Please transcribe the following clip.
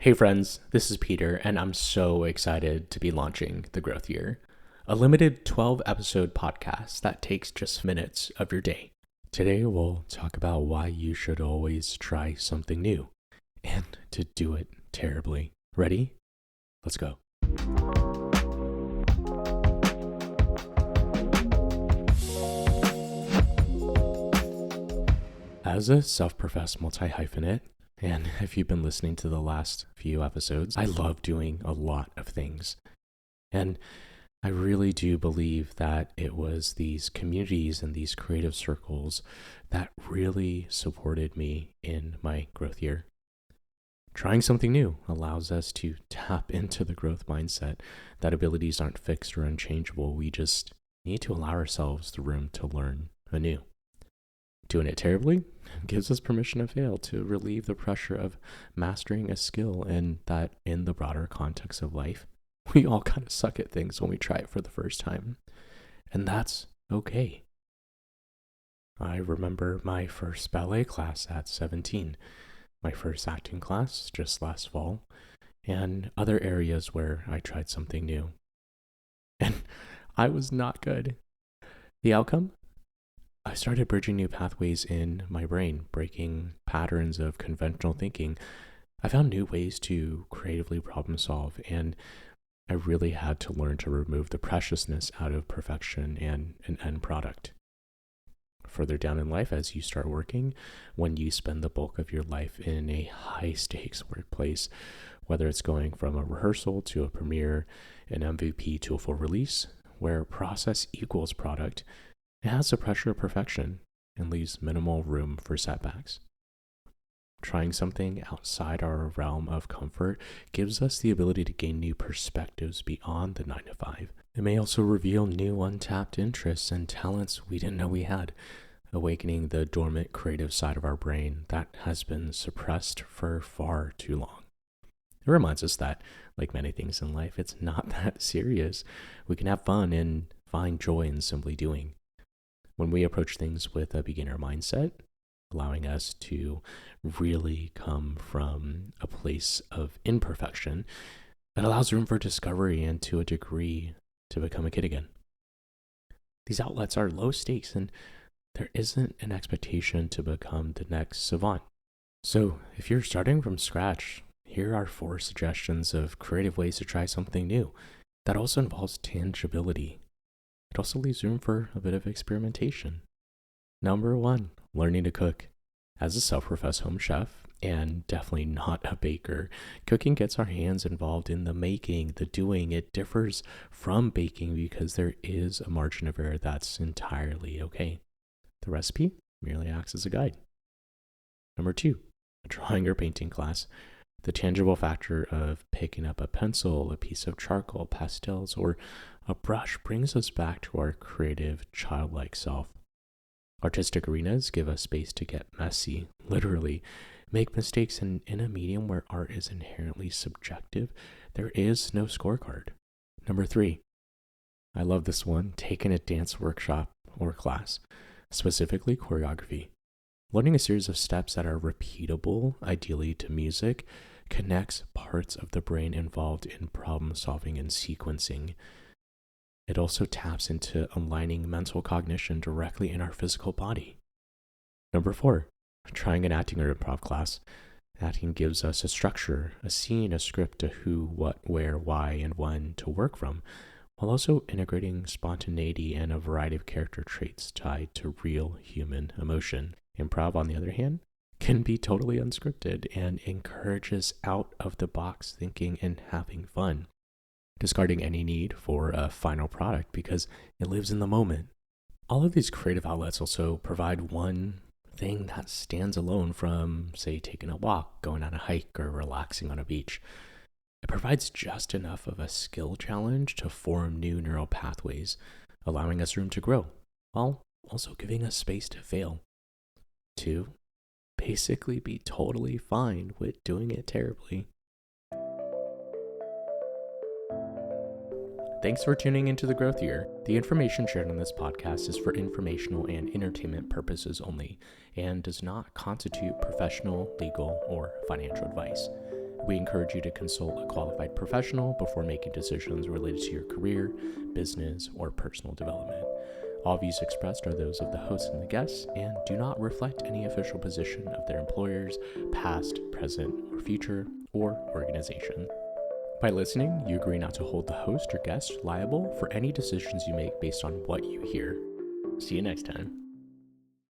Hey friends, this is Peter, and I'm so excited to be launching The Growth Year, a limited 12-episode podcast that takes just minutes of your day. Today we'll talk about why you should always try something new, and to do it terribly. Ready? Let's go. As a self-professed multi-hyphenate, and if you've been listening to the last few episodes, I love doing a lot of things. And I really do believe that it was these communities and these creative circles that really supported me in my growth year. Trying something new allows us to tap into the growth mindset that abilities aren't fixed or unchangeable. We just need to allow ourselves the room to learn anew. Doing it terribly gives us permission to fail, to relieve the pressure of mastering a skill, and that in the broader context of life, we all kind of suck at things when we try it for the first time. And that's okay. I remember my first ballet class at 17, my first acting class just last fall, and other areas where I tried something new. And I was not good. The outcome? I started bridging new pathways in my brain, breaking patterns of conventional thinking. I found new ways to creatively problem solve, and I really had to learn to remove the preciousness out of perfection and an end product. Further down in life, as you start working, when you spend the bulk of your life in a high-stakes workplace, whether it's going from a rehearsal to a premiere, an MVP to a full release, where process equals product, it has the pressure of perfection and leaves minimal room for setbacks. Trying something outside our realm of comfort gives us the ability to gain new perspectives beyond the 9 to 5. It may also reveal new untapped interests and talents we didn't know we had, awakening the dormant creative side of our brain that has been suppressed for far too long. It reminds us that, like many things in life, it's not that serious. We can have fun and find joy in simply doing. When we approach things with a beginner mindset, allowing us to really come from a place of imperfection, it allows room for discovery and, to a degree, to become a kid again. These outlets are low stakes, and there isn't an expectation to become the next savant. So if you're starting from scratch, here are 4 suggestions of creative ways to try something new that also involves tangibility. It also leaves room for a bit of experimentation. Number 1, learning to cook. As a self-professed home chef, and definitely not a baker, cooking gets our hands involved in the making, the doing. It differs from baking because there is a margin of error that's entirely okay. The recipe merely acts as a guide. Number 2, a drawing or painting class. The tangible factor of picking up a pencil, a piece of charcoal, pastels, or a brush brings us back to our creative, childlike self. Artistic arenas give us space to get messy, literally, make mistakes, and in a medium where art is inherently subjective, there is no scorecard. Number 3, I love this one, taking a dance workshop or class, specifically choreography. Learning a series of steps that are repeatable, ideally to music, connects parts of the brain involved in problem solving and sequencing. It also taps into aligning mental cognition directly in our physical body. Number 4, trying an acting or improv class. Acting gives us a structure, a scene, a script, a who, what, where, why, and when to work from, while also integrating spontaneity and a variety of character traits tied to real human emotion. Improv, on the other hand, can be totally unscripted and encourages out-of-the-box thinking and having fun, discarding any need for a final product because it lives in the moment. All of these creative outlets also provide one thing that stands alone from, say, taking a walk, going on a hike, or relaxing on a beach. It provides just enough of a skill challenge to form new neural pathways, allowing us room to grow, while also giving us space to fail. 2, basically be totally fine with doing it terribly. Thanks for tuning into The Growth Year. The information shared on this podcast is for informational and entertainment purposes only, and does not constitute professional, legal, or financial advice. We encourage you to consult a qualified professional before making decisions related to your career, business, or personal development. All views expressed are those of the host and the guests and do not reflect any official position of their employers, past, present, or future, or organization. By listening, you agree not to hold the host or guest liable for any decisions you make based on what you hear. See you next time.